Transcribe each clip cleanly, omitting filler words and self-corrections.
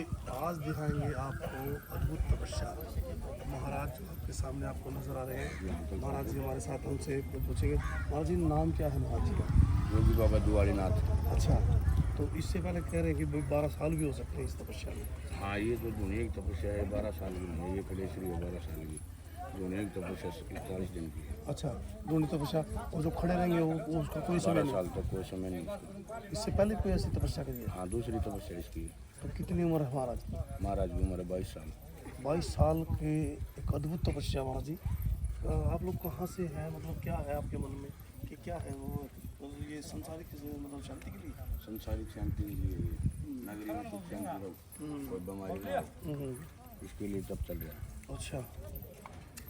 तो आज दिखाएंगे आपको अद्भुत तपस्या। महाराज जो आपके सामने आपको नजर आ रहे हैं, महाराज जी हमारे साथ, उनसे पूछेंगे महाराज जी नाम क्या है महाराज जी का? योगी बाबा दुआरी नाथ। अच्छा, तो इससे पहले कह रहे हैं कि 12 साल भी हो सकते हैं इस तपस्या में। हाँ, ये जो दुनिया की तपस्या है 12 साल की नहीं है, ये खड़ेश्वरी है 12 साल की। दुनिया की तपस्या 41 दिन की है। अच्छा, दोनों तपस्या, और जो खड़े रहेंगे वो उसका कोई समय 12 नहीं? साल तक कोई समय नहीं। इससे पहले कोई ऐसी तपस्या करी है? हाँ, दूसरी तपस्या इसकी है। तो कितनी उम्र है महाराज? महाराज की उम्र है 22 साल। 22 साल के एक अद्भुत तपस्या महाराज जी। आप लोग कहाँ से हैं, मतलब क्या है आपके मन में कि क्या है वो, मतलब ये संसारिक मतलब शांति के लिए? संसारिक शांति के लिए, नगरी में सुख शांति रहो, कोई बीमारी ना हो, इसके लिए तप चल रहा है। अच्छा,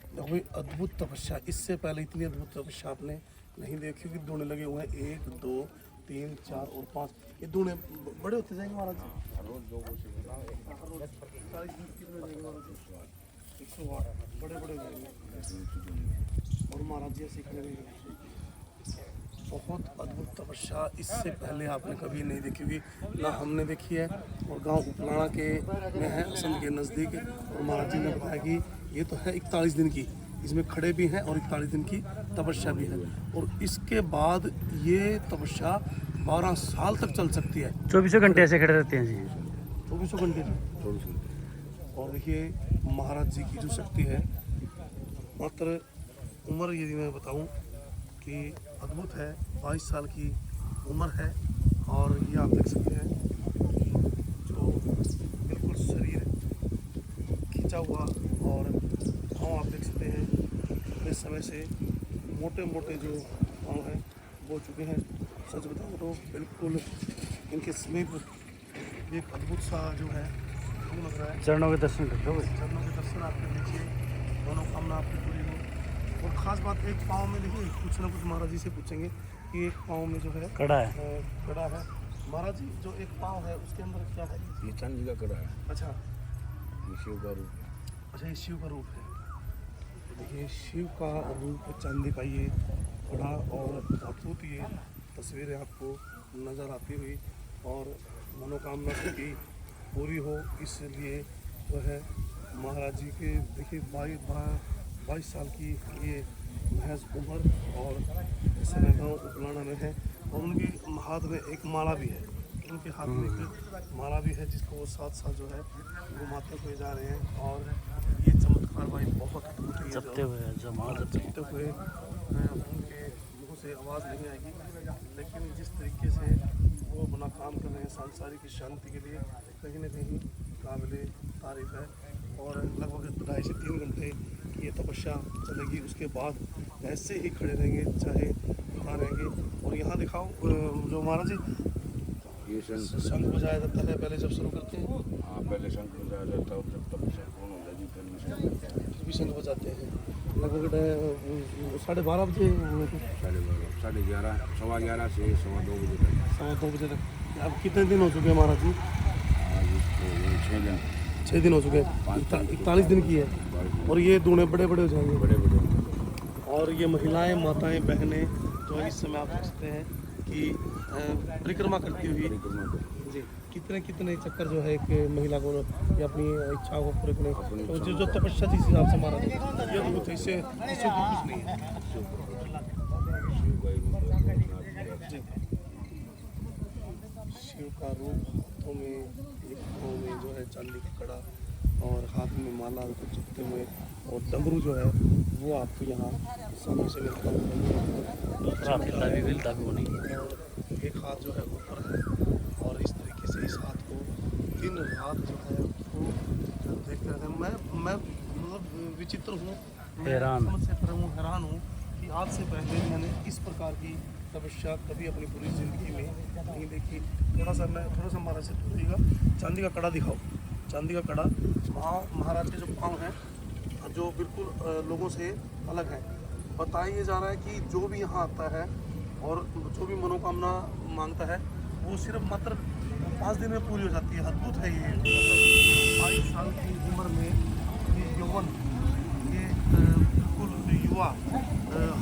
देखो ये अद्भुत तपस्या, इससे पहले इतनी अद्भुत तपस्या आपने नहीं देखी कि दोने लगे हुए हैं 1 2 3 4 और 5। ये दोने बड़े होते जाएंगे महाराज जी? हर रोज 2 को से 108 बड़े बड़े हो जाएंगे और महाराज जी ऐसे खड़े रहेंगे। बहुत अद्भुत तपस्या, इससे पहले आपने कभी नहीं देखी होगी, ना हमने देखी है। और गांव उपलाना के में है, असम के नज़दीक। और महाराज जी ने बताया कि ये तो है 41 दिन की, इसमें खड़े भी हैं, और 41 दिन की तपस्या भी है। और इसके बाद ये तपस्या 12 साल तक चल सकती है। 24 घंटे ऐसे खड़े रहते हैं जी। 24 घंटे की। 24 घंटे। और देखिए महाराज जी की जो शक्ति है, मात्र उम्र यदि मैं बताऊं कि अद्भुत है, 22 साल की उम्र है। और ये आप देख सकते हैं जो बिल्कुल शरीर खींचा हुआ, और पाँव आप देख सकते हैं इतने समय से मोटे मोटे जो पाँव हैं वो चुके हैं। सच बताऊं तो बिल्कुल इनके समीप एक अद्भुत सा जो है वो लग रहा है। चरणों के दर्शन करते हो। चरणों के दर्शन आप कर लीजिए, मनोकामना आपकी पूरी हो। और ख़ास बात, एक पाँव में देखिए कुछ ना कुछ महाराज जी से पूछेंगे कि एक पाँव में जो है कड़ा है। कड़ा है। महाराज जी जो एक पाँव है उसके अंदर क्या है? ये चांदी का कड़ा है। अच्छा, ये शिव का रूप है। अच्छा, ये शिव का रूप है। तो देखिए शिव का रूप चांदी का ये कड़ा, और अद्भुत ये तस्वीरें आपको नज़र आती हुई, और मनोकामना सबकी पूरी हो, इसलिए जो है महाराज जी के देखिए 22 साल की ये महज उम्र, और इस समय गाँव उपलाना में है। और उनके हाथ में एक माला भी है, उनके हाथ में एक माला भी है जिसको वो साथ जो है घुमाते हुए जा रहे हैं। और ये चमत्कार भाई बहुत अद्भुत है। जपते हुए जपते हुए उनके मुँह से आवाज़ नहीं आएगी, लेकिन जिस तरीके से वो अपना काम कर रहे हैं सांसारिक की शांति के लिए, कहीं ना कहीं काबिले तारीफ है। और लगभग 2.5 से 3 घंटे की ये तपस्या चलेगी, उसके बाद ऐसे ही खड़े रहेंगे, चाहे कहाँ रहेंगे। और यहाँ दिखाओ जो महाराज जी ये शंख बजाया जाता है पहले जब शुरू करते हैं। हाँ, पहले शंख बजाया जाता है, जब तपस्या पूर्ण हो जाएगी फिर भी शंख बजाते हैं। फिर भी शंख बजाते हैं। लगभग 12:30 बजे हुए थे। 11:30, 11:30, 11:15 से 2:15 बजे तक। 2:15 बजे तक। अब कितने दिन हो चुके हैं महाराज जी? आज इसको 6 दिन। 6 दिन हो चुके हैं। 41 दिन की है। और ये दूने बड़े बड़े हो जाएंगे। बड़े बड़े। और ये महिलाएं, माताएं, बहनें जो इस समय आप देख सकते हैं कि परिक्रमा करती हुई जी, कितने कितने चक्कर जो है एक महिला को ये अपनी इच्छाओं को पूरे करने, तो जो तपस्या जिस हिसाब से महाराज ये अद्भुत है, इससे कुछ नहीं है। जी, शिव का रूप, हाथों में एक पाँव में जो है चांदी का कड़ा, और हाथ में माला को चुपते हुए, और डमरू जो है वो आपको यहाँ सामने से मिलता है। और एक हाथ जो है ऊपर है, और इस तरीके से इस हाथ को दिन रात जो है उसको देखते रहते हैं। मैं मतलब विचित्र हूँ, हैरान। समझ से परे हूँ, हैरान हूँ कि आज से पहले मैंने इस प्रकार की तपस्या कभी अपनी पूरी ज़िंदगी में नहीं देखी। थोड़ा सा महाराज से पूछिएगा, चांदी का कड़ा दिखाओ। चांदी का कड़ा, महाराज के जो पाँव हैं जो बिल्कुल लोगों से अलग है। बताया जा रहा है कि जो भी यहाँ आता है और जो भी मनोकामना मांगता है वो सिर्फ मात्र 5 दिन में पूरी हो जाती है। अद्भुत है ये। 22 साल की उम्र में ये यौवन, ये बिल्कुल युवा,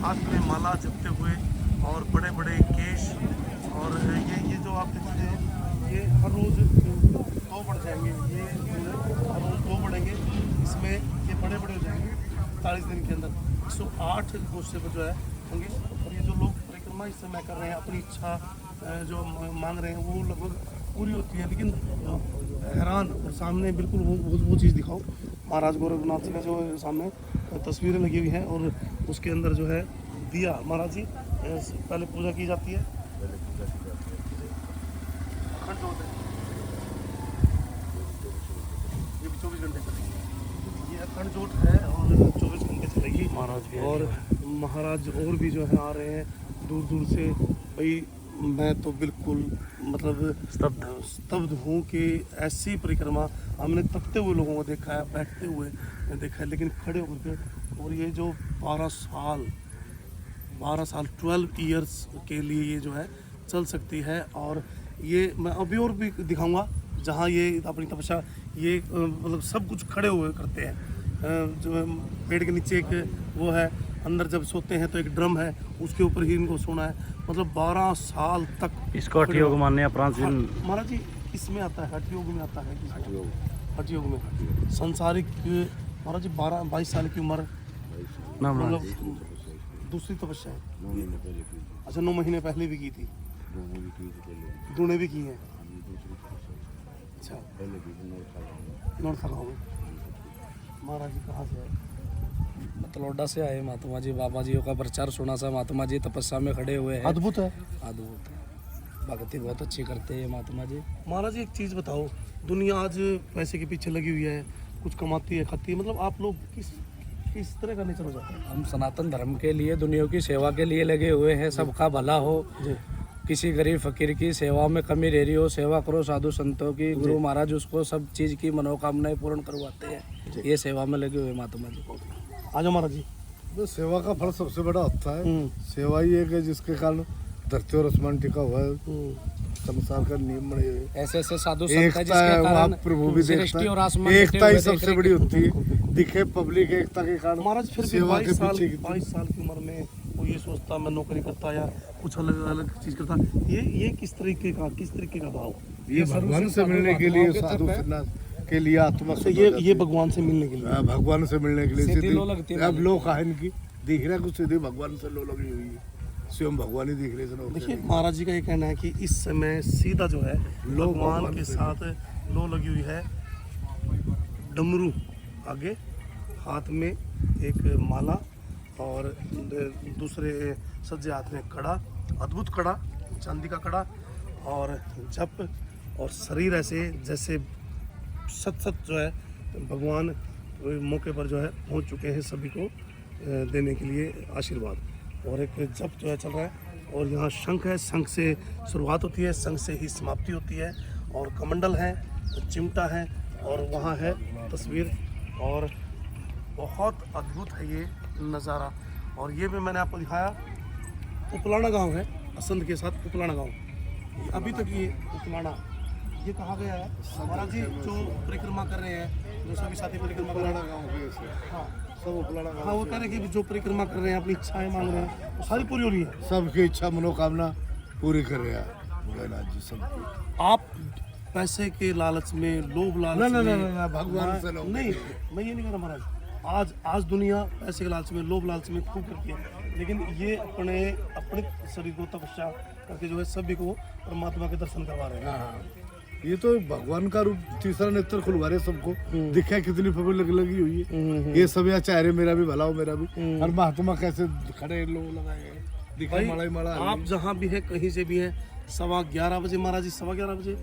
हाथ में माला जपते हुए, और बड़े बड़े केश, और ये जो आप देखते हैं ये हर रोज़ 2 बढ़ जाएंगे। ये में ये बड़े बड़े हो जाएंगे 40 दिन के अंदर। 108 गोश्ते पर जो है होंगे। और ये जो लोग परिक्रमा इस समय कर रहे हैं, अपनी इच्छा जो मांग रहे हैं वो लगभग पूरी होती है। लेकिन हैरान और सामने बिल्कुल वो चीज़ दिखाओ, महाराज गोरखनाथ जी का जो सामने तस्वीरें लगी हुई हैं और उसके अंदर जो है दिया महाराज जी पहले पूजा की जाती है। अखंड जोत है, ये 24 घंटे चलेगी, ये अखंड जोत है और 24 घंटे चलेगी। महाराज भी और महाराज और भी जो है आ रहे हैं दूर दूर से। भाई मैं तो बिल्कुल मतलब स्तब्ध हूँ कि ऐसी परिक्रमा हमने तकते हुए लोगों को देखा है, बैठते हुए देखा है, लेकिन खड़े होकर के। और ये जो 12 साल 12 ईयर्स के लिए ये जो है चल सकती है। और ये मैं अभी और भी दिखाऊंगा जहाँ ये अपनी तपस्या ये मतलब सब कुछ खड़े हुए करते हैं। जो पेड़ के नीचे एक वो है, अंदर जब सोते हैं तो एक ड्रम है, उसके ऊपर ही इनको सोना है। मतलब 12 साल तक इसको हठ योग मानने अपरांत महाराज जी इसमें आता है, हठ योग में आता है, हठ योग में संसारिक महाराज जी 22 साल की उम्र ना मतलब दूसरी तपस्या है। 9 महीने पहले की थी, अच्छा 9 महीने पहले भी की थी, 2 महीने की थी पहले, दूने भी की हैं। हमने दूसरी तपस्या अच्छा पहले की थी नौथा गाँव नॉर्थ गाँव में। महाराज जी कहाँ से है? मतलौडा से आए महात्मा जी, बाबा जी का प्रचार सुना सा, महात्मा जी तपस्या में खड़े हुए हैं। अद्भुत है अद्भुत, भक्ति बहुत अच्छी करते हैं महात्मा जी। महाराज जी एक चीज़ बताओ, दुनिया आज पैसे के पीछे लगी हुई है, कुछ कमाती है खाती है, मतलब आप लोग किस तरह का नेचर हो जाता है? हम सनातन धर्म के लिए, दुनिया की सेवा के लिए लगे हुए हैं, सबका भला हो, किसी गरीब फकीर की सेवा में कमी रह रही हो, सेवा करो साधु संतों की। गुरु महाराज उसको सब चीज़ की मनोकामनाएं पूर्ण करवाते हैं, ये सेवा में लगे हुए महात्मा जी। आ जाओ महाराज जी। तो सेवा का फल सबसे बड़ा होता है। सेवा ही है कि जिसके कारण धरती और आसमान टिका हुआ है, संसार का नियम बने हुए। ऐसे ऐसे साधु संत हैं एकता जिसके है, वहाँ कारण प्रभु भी देखता सृष्टि और है। आसमान एकता ही सबसे बड़ी होती है, दिखे पब्लिक एकता के कारण। महाराज फिर भी सेवा के 22 साल की उम्र में वो ये सोचता मैं नौकरी करता या कुछ अलग अलग चीज़ करता, ये किस तरीके का भाव? ये भगवान से मिलने के लिए, साधु संन्यास के लिए, आत्मा तो ये भगवान से मिलने के लिए, भगवान से मिलने के लिए सीधी लो लगती है। अब लोग कहा इनकी दिख रहा है कुछ सीधे भगवान से लो लगी हुई है, स्वयं भगवान ही दिख रहे हैं। देखिए महाराज जी का ये कहना है कि इस समय सीधा जो है भगवान के साथ लो लगी हुई है। डमरू आगे, हाथ में एक माला और दूसरे सज्जे हाथ में कड़ा, अद्भुत कड़ा, चांदी का कड़ा और जप, और शरीर ऐसे जैसे सत जो है भगवान मौके पर जो है पहुंच चुके हैं सभी को देने के लिए आशीर्वाद। और एक जप जो है चल रहा है और यहाँ शंख है, शंख से शुरुआत होती है, शंख से ही समाप्ति होती है। और कमंडल है, चिमटा है और वहाँ है तस्वीर। और बहुत अद्भुत है ये नज़ारा। और ये भी मैंने आपको दिखाया, उपलाना गांव है, असंध के साथ उपलाना गांव। अभी तक ये उपलाना ये कहा गया है महाराज जी जो परिक्रमा कर रहे हैं, जो सभी साथी परिक्रमा कर रहे हैं, हाँ सब उपलाना हाँ वो कह रहे हैं कि जो परिक्रमा कर रहे हैं अपनी इच्छाएं मांग रहे हैं वो सारी पूरी हो रही है। सबकी इच्छा मनोकामना पूरी कर रहे हैं भोलेनाथ जी सबकी। आप पैसे के लालच में, लोभ लालच ना, भगवान से लोभ नहीं, मैं ये नहीं कह रहा महाराज। आज दुनिया पैसे के लालच में, लोभ लालच में खूब करती है, लेकिन ये अपने शरीर को तपस्या करके जो है सभी को परमात्मा के दर्शन करवा रहे हैं। ये तो भगवान का रूप, तीसरा नेत्र खुलवा रहे सबको। दिखा कितनी पब्लिक लगी हुई है, ये सब यहाँ चाह रहे मेरा भी भला हो, मेरा भी। और महात्मा कैसे खड़े लोग लगाए हैं, दिखा भाई, माड़ा आप जहाँ भी हैं, कहीं से भी हैं, 11:15 बजे महाराज जी 11:15 बजे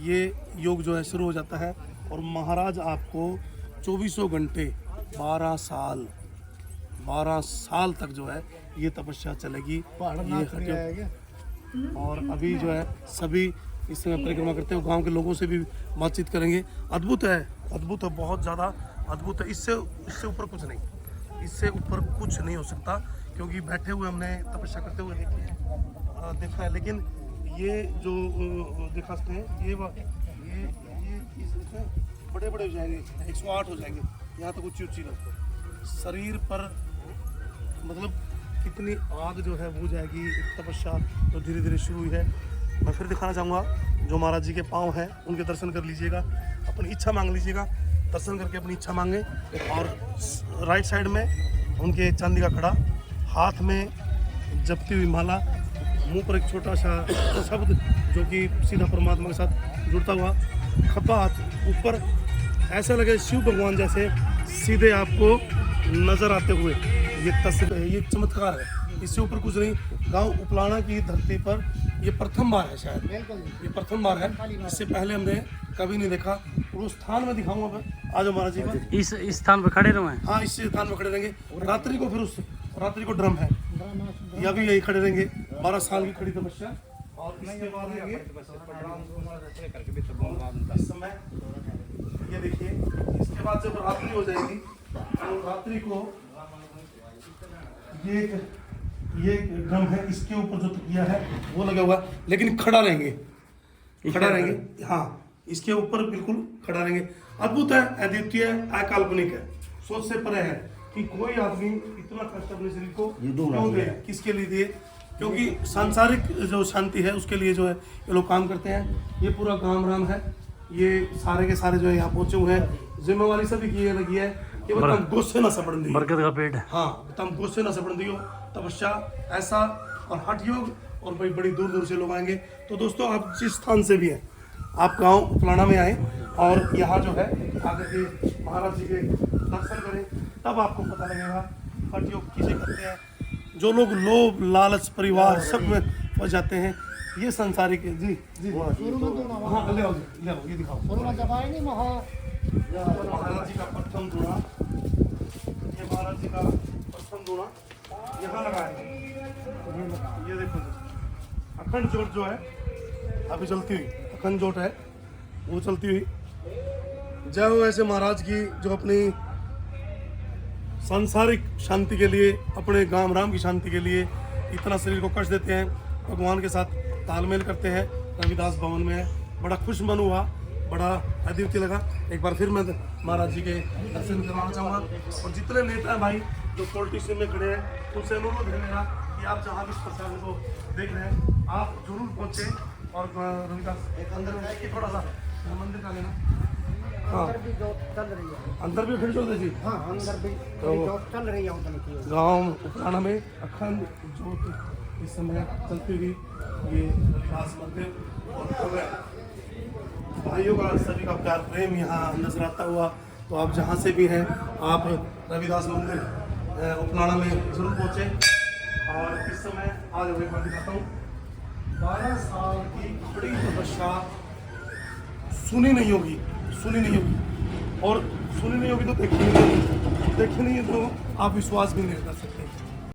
ये योग जो है शुरू हो जाता है। और महाराज आपको 24 घंटे 12 साल तक जो है ये तपस्या चलेगी। ये और अभी जो है सभी इस समय परिक्रमा करते हैं, गांव के लोगों से भी बातचीत करेंगे। अद्भुत है, बहुत ज़्यादा अद्भुत है। इससे ऊपर कुछ नहीं, इससे ऊपर कुछ नहीं हो सकता, क्योंकि बैठे हुए हमने तपस्या करते हुए देखा है। लेकिन ये जो दिखा सकते हैं ये बड़े हो जाएंगे, 108 हो जाएंगे, यहाँ तक ऊंची लोग शरीर पर, मतलब कितनी आग जो है वो जाएगी। तपस्या तो धीरे धीरे शुरू हुई है। मैं फिर दिखाना चाहूँगा, जो महाराज जी के पाँव हैं उनके दर्शन कर लीजिएगा, अपनी इच्छा मांग लीजिएगा। दर्शन करके अपनी इच्छा मांगे। और राइट साइड में उनके चांदी का कड़ा, हाथ में जपती हुई माला, मुंह पर एक छोटा सा शब्द जो कि सीधा परमात्मा के साथ जुड़ता हुआ, खब्बा हाथ ऊपर, ऐसा लगे शिव भगवान जैसे सीधे आपको नजर आते हुए। ये तस्वीर, ये चमत्कार है, इससे ऊपर कुछ नहीं। गांव उपलाना की धरती पर ये प्रथम बार है, शायद ये प्रथम बार है, इससे पहले हमने कभी नहीं देखा। और उस स्थान में दिखाऊंगा मैं, आज महाराज जी का इस स्थान पर खड़े रहो हैं। हाँ, इस स्थान में खड़े रहेंगे रात्रि को। फिर उस रात्रि को ड्रम है, या भी यही खड़े रहेंगे। 12 साल की खड़ी तपस्या। और इसके बाद रहेंगे इस समय, ये देखिए, इसके बाद जब रात्रि हो जाएगी तो रात्रि को ये ड्रम है, इसके ऊपर जो तकिया है वो लगा हुआ, लेकिन खड़ा रहेंगे, खड़ा रहेंगे। हाँ, इसके ऊपर बिल्कुल खड़ा रहेंगे। अद्भुत है, अद्वितीय, अकाल्पनिक है, सोच से परे है कि कोई आदमी इतना कष्ट अपने शरीर को क्यों दे, किसके लिए दिए। क्योंकि सांसारिक जो शांति है उसके लिए जो है ये लोग काम करते हैं। ये पूरा काम राम है, ये सारे के सारे जो है यहाँ पहुंचे हुए हैं। जिम्मेवारी सभी की ये लगी है कि बताम गुस्से न सपड़ दी, बरकत का पेट है। हाँ, बताम गुस्से न सपड़ दियो। तपस्या ऐसा और हठ योग, और भाई बड़ी दूर दूर से लोग आएंगे। तो दोस्तों, आप जिस स्थान से भी हैं, आप गांव उपलाना में आए और यहाँ जो है आकर के महाराज जी के दर्शन करें, तब आपको पता लगेगा हठ योग किसे करते हैं। जो लोग लोभ लालच परिवार सब में फंस जाते हैं, ये संसारिक जी जी हाँ, ले आओ, ये दिखाओ। महाराज जी का प्रथम धुना, ये महाराज जी का प्रथम धुना यहाँ लगा है। ये देखो, अखंड जोत जो है अभी चलती हुई, अखंड जोत है वो चलती हुई। जय हो ऐसे महाराज की जो अपनी सांसारिक शांति के लिए, अपने गांव राम की शांति के लिए इतना शरीर को कष्ट देते हैं, भगवान के साथ तालमेल करते हैं। रविदास भवन में है, बड़ा खुश मन हुआ, बड़ा अद्वितीय लगा। एक बार फिर मैं महाराज जी के दर्शन करवाना चाहूँगा। और जितने नेता भाई जो पॉलिटिशियन में खड़े हैं, उनसे अनुरोध है मेरा कि आप जहाँ भी इस प्रसाद को देख रहे हैं, आप जरूर पहुँचे। और रविदास एक अंदर थोड़ा सा मंदिर का लेना, हाँ, अंदर भी फिर चलते जी, हाँ, अंदर भी चल रही है। गाँव उपलाना में अखंड जोत इस समय चलती हुई, ये खास मंदिर और भाइयों का सभी का प्यार प्रेम यहाँ नजर आता हुआ। तो आप जहाँ से भी हैं, आप रविदास मंदिर उपलाना में जरूर पहुँचे। और इस समय आज मैं दिखाता हूँ 12 साल की बड़ी तपस्या सुनी नहीं होगी, सुनी नहीं होगी, और सुनी नहीं होगी तो देखी नहीं, देखी नहीं है तो आप विश्वास भी नहीं कर सकते।